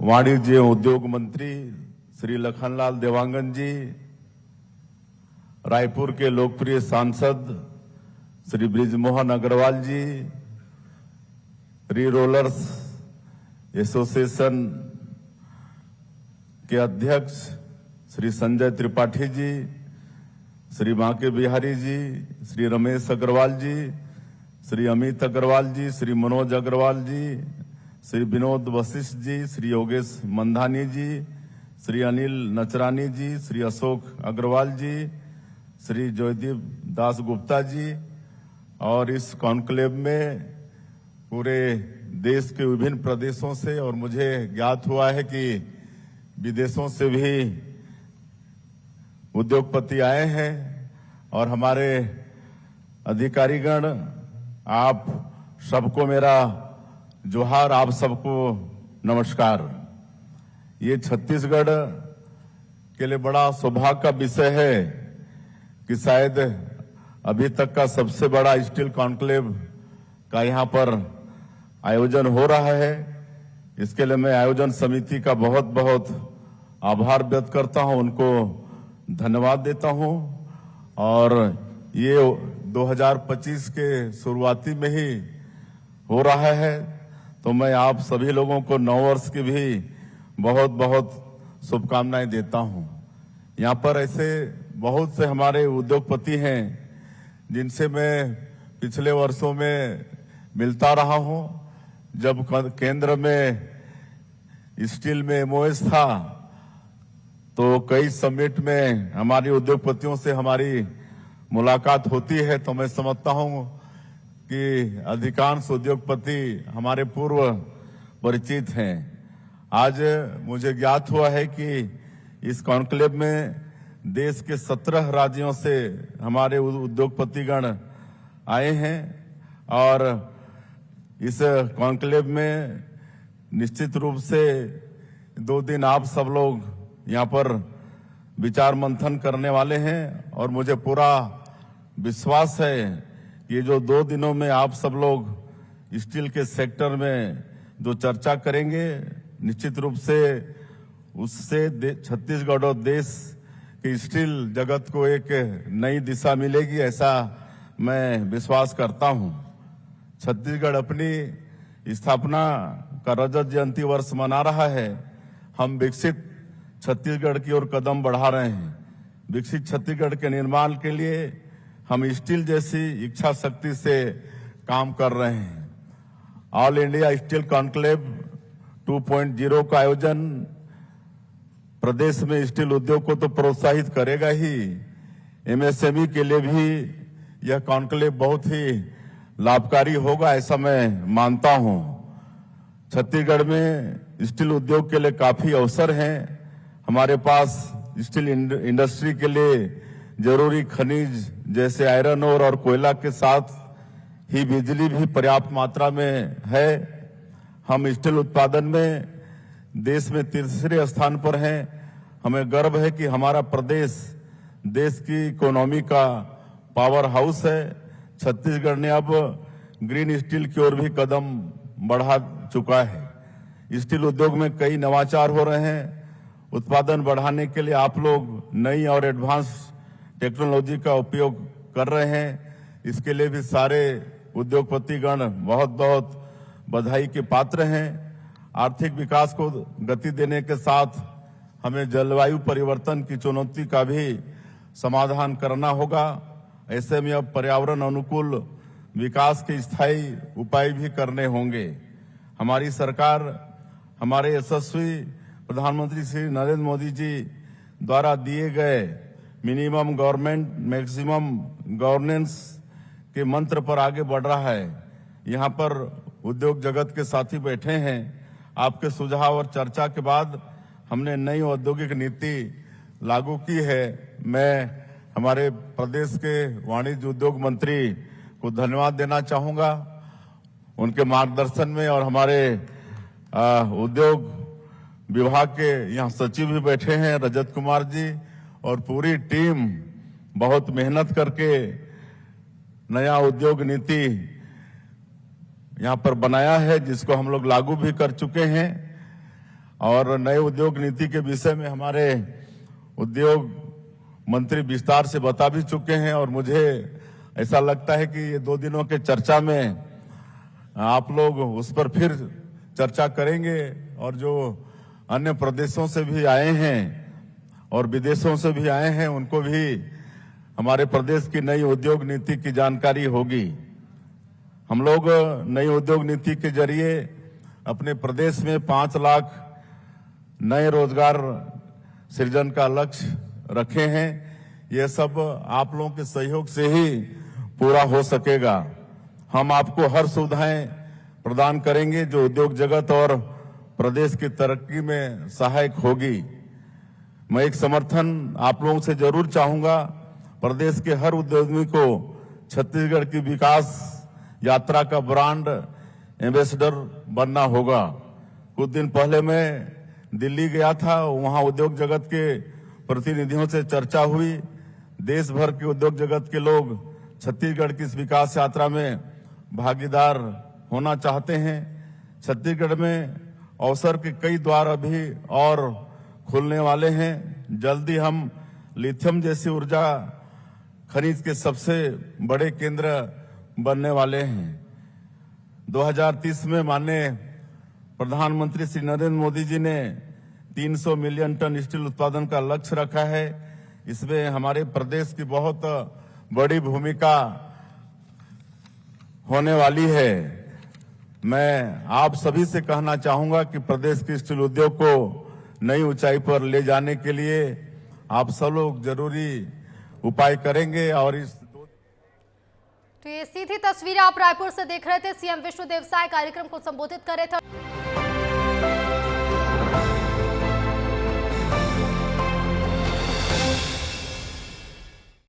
वाणिज्य उद्योग मंत्री श्री लखनलाल देवांगन जी, रायपुर के लोकप्रिय सांसद श्री बृजमोहन अग्रवाल जी, री रोलर्स एसोसिएशन के अध्यक्ष श्री संजय त्रिपाठी जी, श्री बांके बिहारी जी, श्री रमेश अग्रवाल जी, श्री अमित अग्रवाल जी, श्री मनोज अग्रवाल जी, श्री विनोद वशिष्ठ जी, श्री योगेश मंधानी जी, श्री अनिल नचरानी जी, श्री अशोक अग्रवाल जी, श्री जयदीप दास गुप्ता जी। और इस कॉन्क्लेव में पूरे देश के विभिन्न प्रदेशों से और मुझे ज्ञात हुआ है कि विदेशों से भी उद्योगपति आए हैं। और हमारे अधिकारीगण, आप सबको मेरा जोहार, आप सबको नमस्कार। ये छत्तीसगढ़ के लिए बड़ा सौभाग्य का विषय है कि शायद अभी तक का सबसे बड़ा स्टील कॉन्क्लेव का यहाँ पर आयोजन हो रहा है। इसके लिए मैं आयोजन समिति का बहुत बहुत आभार व्यक्त करता हूँ, उनको धन्यवाद देता हूँ। और ये 2025 के शुरुआती में ही हो रहा है, तो मैं आप सभी लोगों को नववर्ष की भी बहुत बहुत शुभकामनाएं देता हूँ। यहाँ पर ऐसे बहुत से हमारे उद्योगपति हैं जिनसे मैं पिछले वर्षों में मिलता रहा हूँ। जब केंद्र में स्टील में एमओएस था तो कई समिट में हमारे उद्योगपतियों से हमारी मुलाकात होती है, तो मैं समझता हूँ कि अधिकांश उद्योगपति हमारे पूर्व परिचित हैं। आज मुझे ज्ञात हुआ है कि इस कॉन्क्लेव में देश के 17 राज्यों से हमारे उद्योगपतिगण आए हैं। और इस कॉन्क्लेव में निश्चित रूप से 2 दिन आप सब लोग यहाँ पर विचार मंथन करने वाले हैं। और मुझे पूरा विश्वास है कि ये जो 2 दिनों में आप सब लोग स्टील के सेक्टर में जो चर्चा करेंगे, निश्चित रूप से उससे छत्तीसगढ़ और देश के स्टील जगत को एक नई दिशा मिलेगी, ऐसा मैं विश्वास करता हूं। छत्तीसगढ़ अपनी स्थापना का रजत जयंती वर्ष मना रहा है। हम विकसित छत्तीसगढ़ की ओर कदम बढ़ा रहे हैं। विकसित छत्तीसगढ़ के निर्माण के लिए हम स्टील जैसी इच्छा शक्ति से काम कर रहे हैं। ऑल इंडिया स्टील कॉन्क्लेव 2.0 का आयोजन प्रदेश में स्टील उद्योग को तो प्रोत्साहित करेगा ही, एमएसएमई के लिए भी यह कॉन्क्लेव बहुत ही लाभकारी होगा, ऐसा मैं मानता हूं। छत्तीसगढ़ में स्टील उद्योग के लिए काफी अवसर हैं। हमारे पास स्टील इंडस्ट्री के लिए जरूरी खनिज जैसे आयरन ओर और कोयला के साथ ही बिजली भी पर्याप्त मात्रा में है। हम स्टील उत्पादन में देश में तीसरे स्थान पर हैं। हमें गर्व है कि हमारा प्रदेश देश की इकोनॉमी का पावर हाउस है। छत्तीसगढ़ ने अब ग्रीन स्टील की ओर भी कदम बढ़ा चुका है। स्टील उद्योग में कई नवाचार हो रहे हैं। उत्पादन बढ़ाने के लिए आप लोग नई और एडवांस टेक्नोलॉजी का उपयोग कर रहे हैं। इसके लिए भी सारे उद्योगपतिगण बहुत बहुत बधाई के पात्र हैं। आर्थिक विकास को गति देने के साथ हमें जलवायु परिवर्तन की चुनौती का भी समाधान करना होगा। ऐसे में अब पर्यावरण अनुकूल विकास के स्थायी उपाय भी करने होंगे। हमारी सरकार हमारे यशस्वी प्रधानमंत्री श्री नरेंद्र मोदी जी द्वारा दिए गए मिनिमम गवर्नमेंट मैक्सिमम गवर्नेंस के मंत्र पर आगे बढ़ रहा है। यहाँ पर उद्योग जगत के साथी बैठे हैं। आपके सुझाव और चर्चा के बाद हमने नई औद्योगिक नीति लागू की है। मैं हमारे प्रदेश के वाणिज्य उद्योग मंत्री को धन्यवाद देना चाहूंगा उनके मार्गदर्शन में। और हमारे उद्योग विभाग के यहाँ सचिव भी बैठे हैं, रजत कुमार जी, और पूरी टीम बहुत मेहनत करके नया उद्योग नीति यहाँ पर बनाया है, जिसको हम लोग लागू भी कर चुके हैं। और नए उद्योग नीति के विषय में हमारे उद्योग मंत्री विस्तार से बता भी चुके हैं और मुझे ऐसा लगता है कि ये 2 दिनों के चर्चा में आप लोग उस पर फिर चर्चा करेंगे और जो अन्य प्रदेशों से भी आए हैं और विदेशों से भी आए हैं उनको भी हमारे प्रदेश की नई उद्योग नीति की जानकारी होगी। हम लोग नई उद्योग नीति के जरिए अपने प्रदेश में 5 लाख नए रोजगार सृजन का लक्ष्य रखे हैं। ये सब आप लोगों के सहयोग से ही पूरा हो सकेगा। हम आपको हर सुविधाएं प्रदान करेंगे जो उद्योग जगत और प्रदेश की तरक्की में सहायक होगी। मैं एक समर्थन आप लोगों से जरूर चाहूंगा। प्रदेश के हर उद्यमी को छत्तीसगढ़ की विकास यात्रा का ब्रांड एम्बेसडर बनना होगा। कुछ दिन पहले मैं दिल्ली गया था, वहां उद्योग जगत के प्रतिनिधियों से चर्चा हुई। देश भर के उद्योग जगत के लोग छत्तीसगढ़ की इस विकास यात्रा में भागीदार होना चाहते हैं। छत्तीसगढ़ में अवसर के कई द्वार अभी और खुलने वाले हैं। जल्दी हम लिथियम जैसी ऊर्जा खनिज के सबसे बड़े केंद्र बनने वाले हैं। 2030 में माननीय प्रधानमंत्री श्री नरेंद्र मोदी जी ने 300 मिलियन टन स्टील उत्पादन का लक्ष्य रखा है। इसमें हमारे प्रदेश की बहुत बड़ी भूमिका होने वाली है। मैं आप सभी से कहना चाहूंगा कि प्रदेश के स्टील उद्योग को नई ऊंचाई पर ले जाने के लिए आप सब लोग जरूरी उपाय करेंगे। और इस तो ये सीधी तस्वीर आप रायपुर से देख रहे थे। सीएम विश्व व्यवसाय कार्यक्रम को संबोधित कर रहे थे।